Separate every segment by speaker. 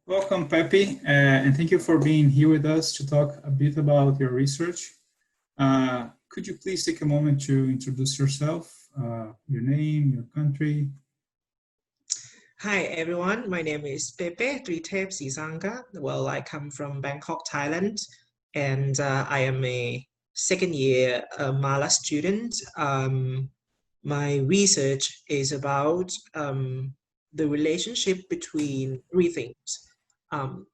Speaker 1: Welcome, Pepe, and thank you for being here with us to talk a bit about your research. Could you please take a moment to introduce yourself, your name, your country?
Speaker 2: Hi everyone, my name is Pepe, Treethep, Srisa-Nga. Well, I come from Bangkok, Thailand, and I am a second year Mala student. My research is about the relationship between three things: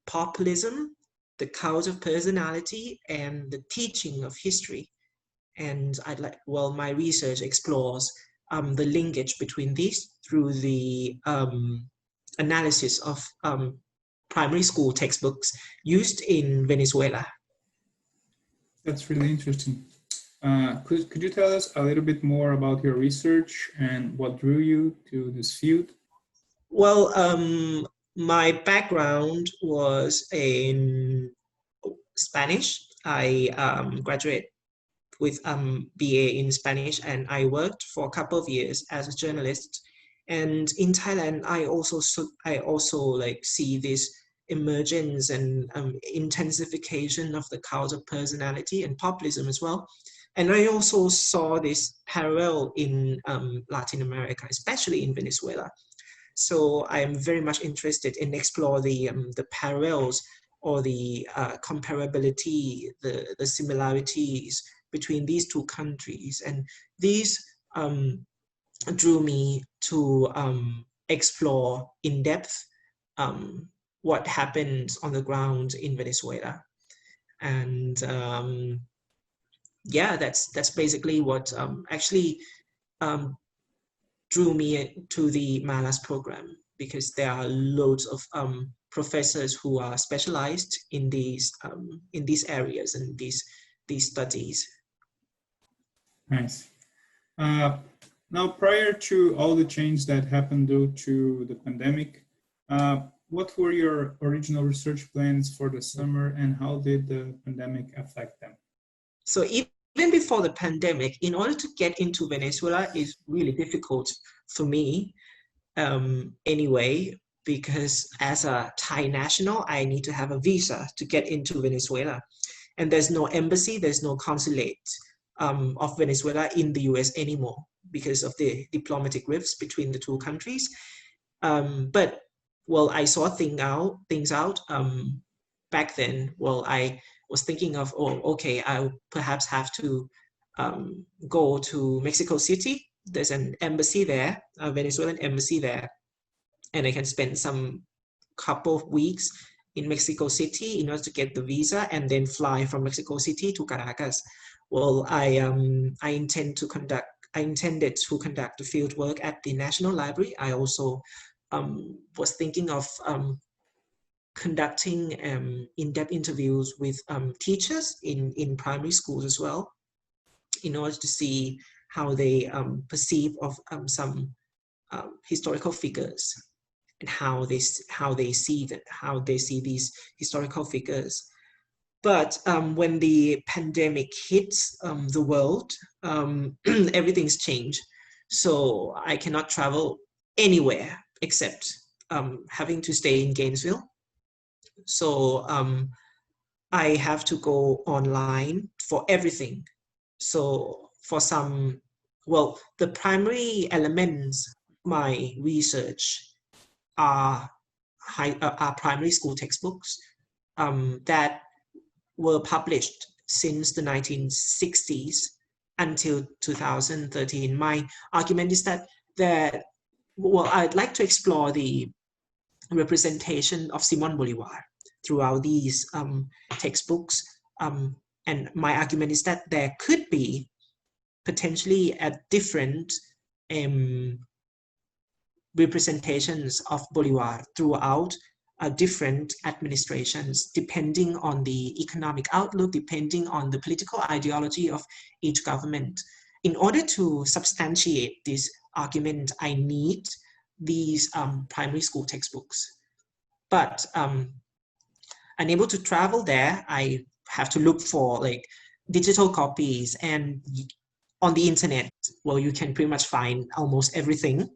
Speaker 2: populism, the cult of personality, and the teaching of history. And my research explores the linkage between these through the analysis of primary school textbooks used in Venezuela.
Speaker 1: That's really interesting. Could you tell us a little bit more about your research and what drew you to this field?
Speaker 2: Well, my background was in Spanish. I graduated with BA in Spanish, and I worked for a couple of years as a journalist. And in Thailand, I also like see this emergence and intensification of the cult of personality and populism as well. And I also saw this parallel in Latin America, especially in Venezuela. So I am very much interested in explore the parallels or the comparability, the similarities between these two countries. And these drew me to explore in depth what happens on the ground in Venezuela. And yeah, that's basically what actually drew me to the Malas program, because there are loads of professors who are specialized in these areas and these studies.
Speaker 1: Nice. Now, prior to all the change that happened due to the pandemic, what were your original research plans for the summer, and how did the pandemic affect them?
Speaker 2: So even before the pandemic, in order to get into Venezuela is really difficult for me anyway, because as a Thai national, I need to have a visa to get into Venezuela. And there's no embassy, there's no consulate of Venezuela in the US anymore because of the diplomatic rifts between the two countries. But well, I saw things out back then. Well, I was thinking of, oh, okay, I perhaps have to go to Mexico City. There's an embassy there, a Venezuelan embassy there, and I can spend some couple of weeks in Mexico City in order to get the visa and then fly from Mexico City to Caracas. Well, I intended to conduct the field work at the National Library. I also was thinking of conducting in-depth interviews with teachers in primary schools as well, in order to see how they perceive of some historical figures and how they see these historical figures. But when the pandemic hits the world, everything's changed. So I cannot travel anywhere except having to stay in Gainesville. So I have to go online for everything. So for some, well, the primary elements of my research are primary school textbooks that were published since the 1960s until 2013. My argument is that well, I'd like to explore the representation of Simon Bolivar throughout these textbooks. And my argument is that there could be potentially a different representations of Bolivar throughout different administrations, depending on the economic outlook, depending on the political ideology of each government. In order to substantiate this argument, I need these primary school textbooks. But unable to travel there, I have to look for like digital copies, and on the internet, well, you can pretty much find almost everything.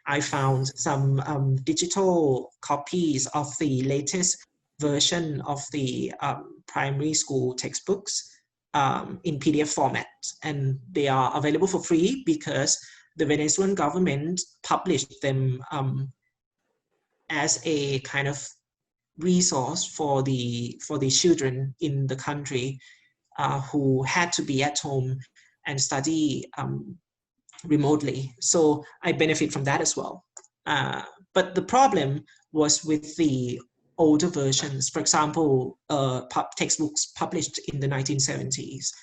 Speaker 2: I found some digital copies of the latest version of the primary school textbooks in PDF format, and they are available for free because the Venezuelan government published them as a kind of resource for the children in the country who had to be at home and study remotely. So I benefit from that as well. But the problem was with the older versions. For example, textbooks published in the 1970s.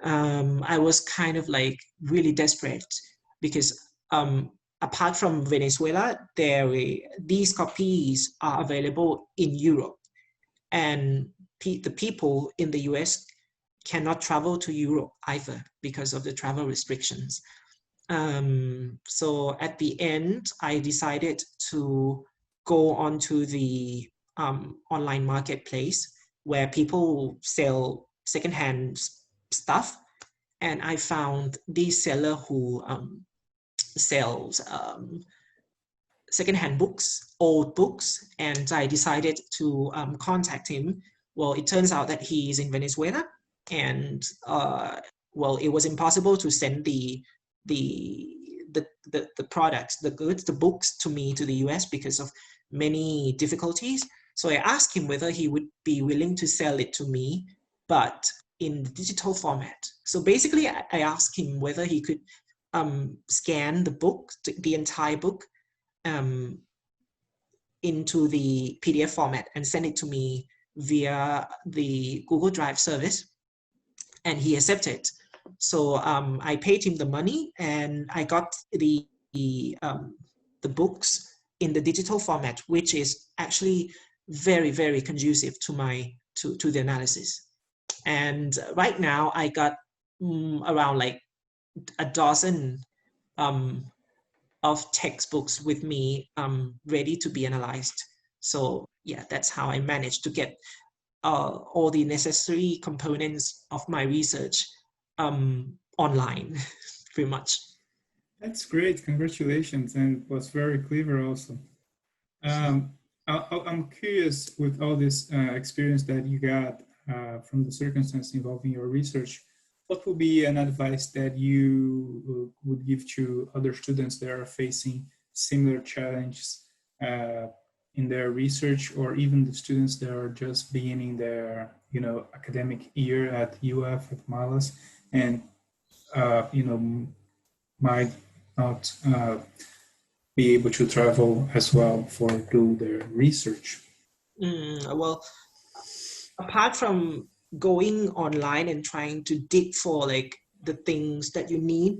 Speaker 2: I was kind of like really desperate because apart from Venezuela, these copies are available in Europe, and the people in the US cannot travel to Europe either because of the travel restrictions. So at the end, I decided to go onto the online marketplace where people sell secondhand stuff, and I found this seller who sells secondhand books, old books, and I decided to contact him. Well, it turns out that he is in Venezuela, and well, it was impossible to send the products, the goods, the books to me to the US because of many difficulties. So I asked him whether he would be willing to sell it to me, but in the digital format. So basically, I asked him whether he could scan the book, the entire book, into the PDF format and send it to me via the Google Drive service, and he accepted. So I paid him the money, and I got the books in the digital format, which is actually very, very conducive to to the analysis. And right now I got around like a dozen of textbooks with me ready to be analyzed. So yeah, that's how I managed to get all the necessary components of my research online, pretty much.
Speaker 1: That's great. Congratulations. And it was very clever also. I'm curious with all this experience that you got from the circumstance involving your research, what would be an advice that you would give to other students that are facing similar challenges in their research, or even the students that are just beginning their, academic year at UF, at Malas, and, might not be able to travel as well for do their research?
Speaker 2: Well, apart from going online and trying to dig for like the things that you need,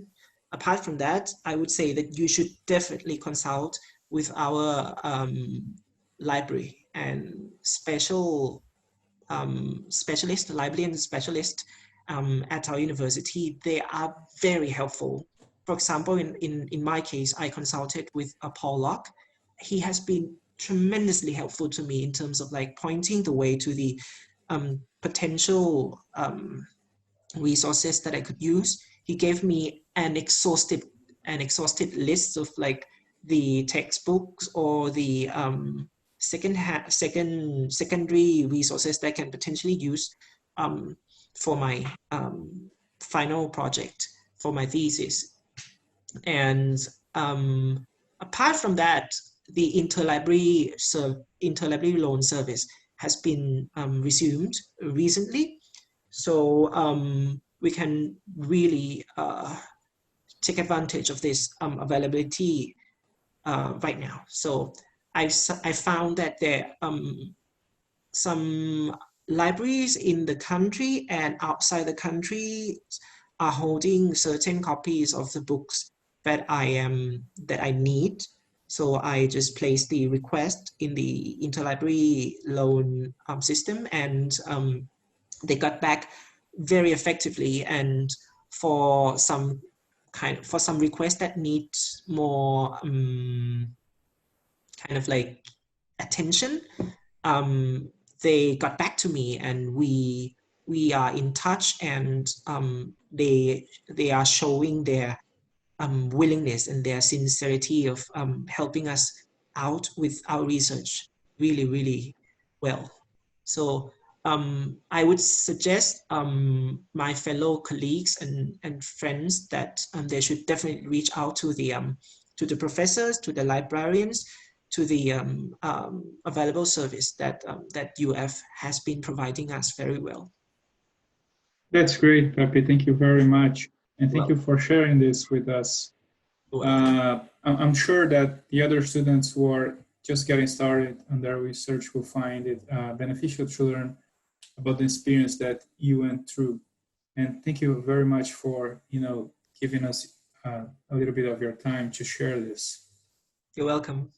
Speaker 2: apart from that, I would say that you should definitely consult with our library and specialist, librarian specialist at our university. They are very helpful. For example, in my case, I consulted with Paul Locke. He has been tremendously helpful to me in terms of like pointing the way to the potential resources that I could use. He gave me an exhaustive list of like the textbooks or the secondary resources that I can potentially use for my final project, for my thesis. And apart from that, the interlibrary loan service has been resumed recently. So we can really take advantage of this availability right now. So I found that there some libraries in the country and outside the country are holding certain copies of the books that I need. So I just placed the request in the interlibrary loan system, and they got back very effectively. And for some requests that need more kind of like attention, they got back to me, and we are in touch, and they are showing their willingness and their sincerity of helping us out with our research really, really well. So I would suggest my fellow colleagues and friends that they should definitely reach out to the professors, to the librarians, to the available service that that UF has been providing us very well.
Speaker 1: That's great, Pepe. Thank you very much. And thank you
Speaker 2: Well,
Speaker 1: for sharing this with us. I'm sure that the other students who are just getting started on their research will find it beneficial to learn about the experience that you went through. And thank you very much for, giving us a little bit of your time to share this.
Speaker 2: You're welcome.